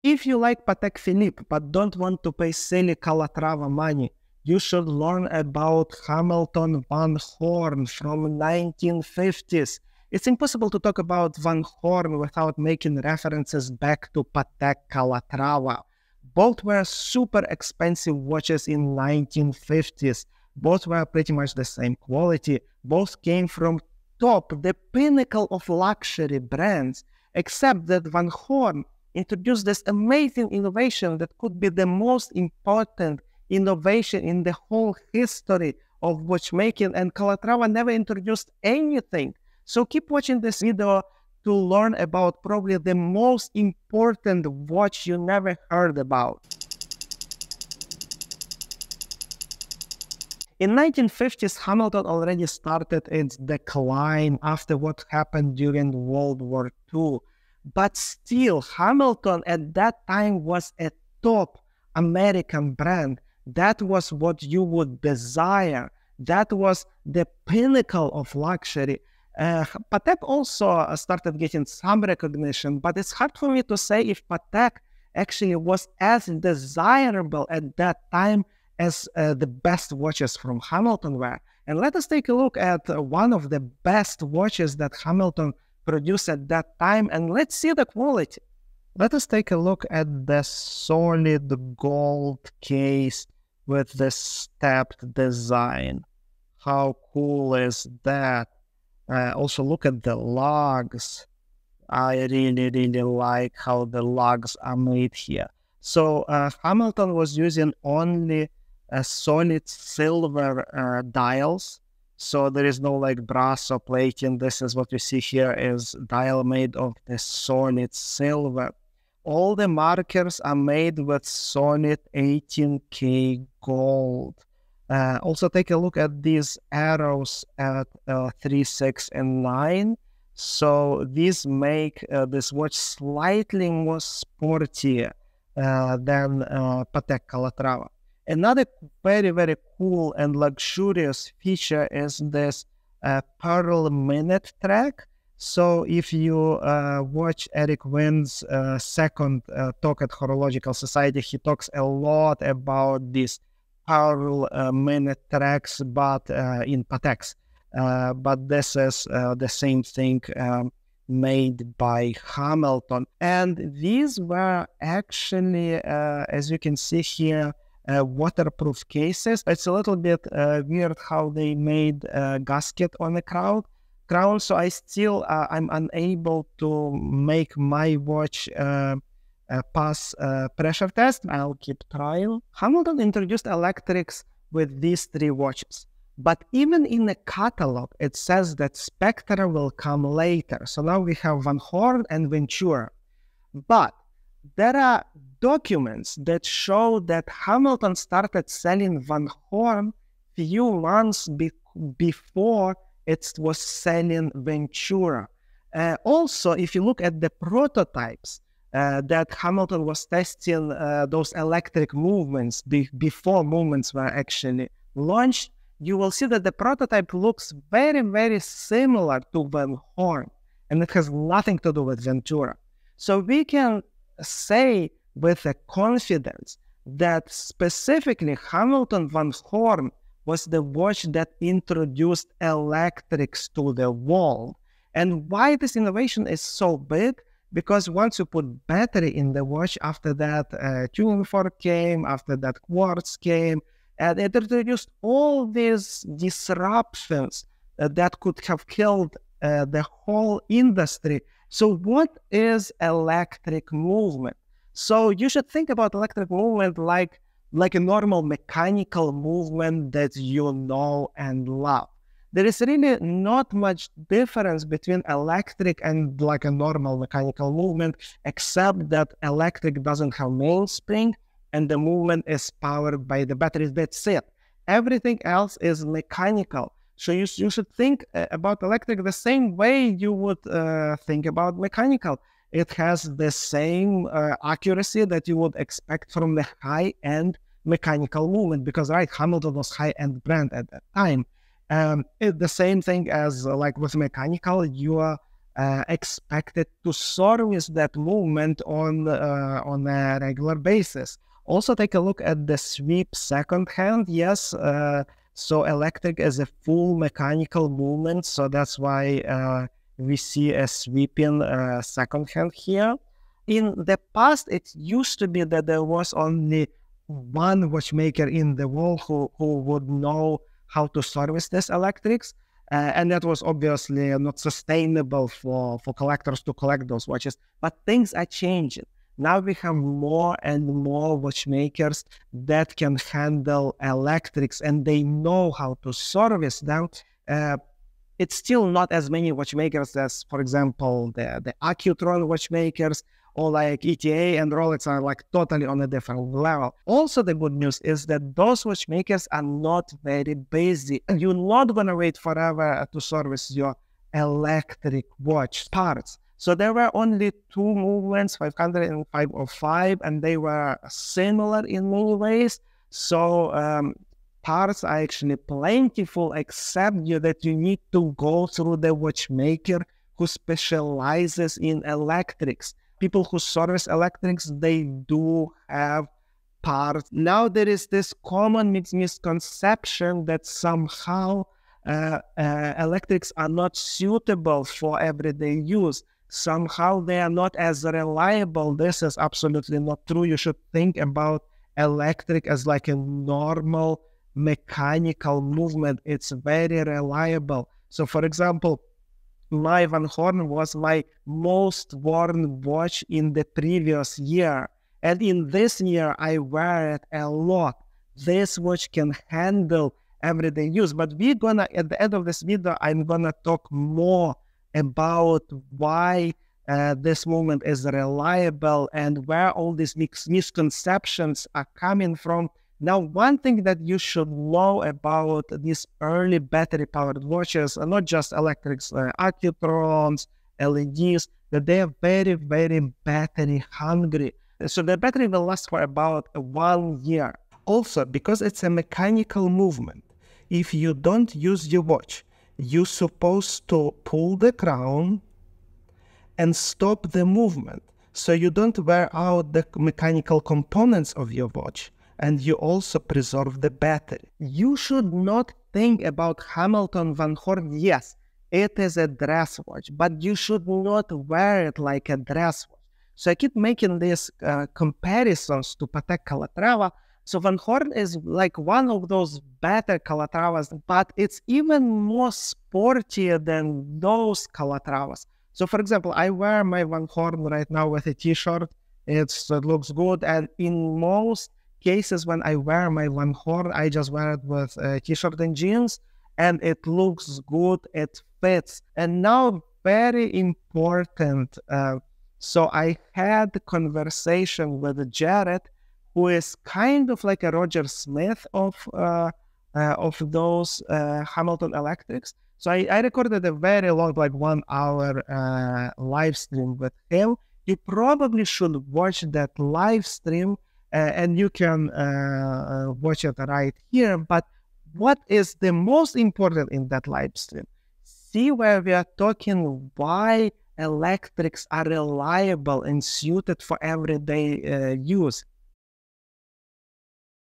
If you like Patek Philippe but don't want to pay silly Calatrava money, you should learn about Hamilton Van Horn from 1950s. It's impossible to talk about Van Horn without making references back to Patek Calatrava. Both were super expensive watches in 1950s. Both were pretty much the same quality. Both came from top, the pinnacle of luxury brands, except that Van Horn introduced this amazing innovation that could be the most important innovation in the whole history of watchmaking, and Calatrava never introduced anything. So keep watching this video to learn about probably the most important watch you never heard about. In 1950s, Hamilton already started its decline after what happened during World War II. But still, Hamilton at that time was a top American brand. That was what you would desire. That was the pinnacle of luxury. Patek also started getting some recognition, but it's hard for me to say if Patek actually was as desirable at that time as the best watches from Hamilton were. And let us take a look at one of the best watches that Hamilton produced at that time, and let's see the quality. Let us take a look at the solid gold case with the stepped design. How cool is that? Also look at the lugs. I really like how the lugs are made here. So Hamilton was using only solid silver dials. So there is no like brass or plating. This is what you see here is dial made of the solid silver. All the markers are made with solid 18K gold. Also take a look at these arrows at 3, 6, and 9. So these make this watch slightly more sporty than Patek Calatrava. Another very cool and luxurious feature is this pearl minute track. So if you watch Eric Wynn's second talk at Horological Society, he talks a lot about these pearl minute tracks, but in Pateks. But this is the same thing made by Hamilton. And these were actually, as you can see here, waterproof cases. It's a little bit weird how they made a gasket on the crown. So I'm unable to make my watch pass pressure test. I'll keep trying. Hamilton introduced electrics with these 3 watches. But even in the catalog, it says that Spectra will come later. So now we have Van Horn and Ventura. But there are documents that show that Hamilton started selling Van Horn few months before it was selling Ventura. Also, if you look at the prototypes that Hamilton was testing those electric movements before movements were actually launched, you will see that the prototype looks very similar to Van Horn, and it has nothing to do with Ventura. So we can say with a confidence that specifically Hamilton Van Horn was the watch that introduced electrics to the world. And why this innovation is so big? Because once you put battery in the watch, after that tuning fork came, after that quartz came, and it introduced all these disruptions that could have killed the whole industry. So what is electric movement? So you should think about electric movement like a normal mechanical movement that you know and love. There is really not much difference between electric and like a normal mechanical movement, except that electric doesn't have mainspring and the movement is powered by the batteries. That's it. Everything else is mechanical. So you should think about electric the same way you would think about mechanical. It has the same accuracy that you would expect from the high-end mechanical movement, because right, Hamilton was high-end brand at that time. The same thing as like with mechanical, you are expected to service that movement on a regular basis. Also, take a look at the sweep second hand. Yes, so electric is a full mechanical movement, so that's why we see a sweeping second hand here. In the past, it used to be that there was only one watchmaker in the world who would know how to service these electrics. And that was obviously not sustainable for collectors to collect those watches. But things are changing. Now we have more and more watchmakers that can handle electrics and they know how to service them. It's still not as many watchmakers as, for example, the Accutron watchmakers, or like ETA and Rolex are like totally on a different level. Also, the good news is that those watchmakers are not very busy. You're not going to wait forever to service your electric watch parts. So there were only two movements, 500 and 505, and they were similar in many ways. So parts are actually plentiful, except that you need to go through the watchmaker who specializes in electrics. People who service electrics, they do have parts. Now there is this common misconception that somehow electrics are not suitable for everyday use. Somehow they are not as reliable. This is absolutely not true. You should think about electric as like a normal mechanical movement. It's very reliable. So for example, my Van Horn was my most worn watch in the previous year. And in this year, I wear it a lot. This watch can handle everyday use. But we're gonna, at the end of this video, I'm gonna talk more about why this movement is reliable and where all these misconceptions are coming from. Now, one thing that you should know about these early battery-powered watches, not just electrics, Accutrons, LEDs, that they are very, very battery-hungry. So the battery will last for about 1 year. Also, because it's a mechanical movement, if you don't use your watch, you're supposed to pull the crown and stop the movement, so you don't wear out the mechanical components of your watch. And you also preserve the battery. You should not think about Hamilton Van Horn. Yes, it is a dress watch, but you should not wear it like a dress watch. So I keep making these comparisons to Patek Calatrava. So Van Horn is like one of those better Calatravas, but it's even more sportier than those Calatravas. So for example, I wear my Van Horn right now with a t-shirt. It looks good, and in most cases when I wear my Van Horn, I just wear it with a t-shirt and jeans, and it looks good, it fits. And now, very important, so I had a conversation with Jared, who is kind of like a Roger Smith of those Hamilton Electrics. So I recorded a very long, like 1 hour live stream with him. You probably should watch that live stream, and you can watch it right here. But what is the most important in that live stream? See where we are talking why electrics are reliable and suited for everyday use.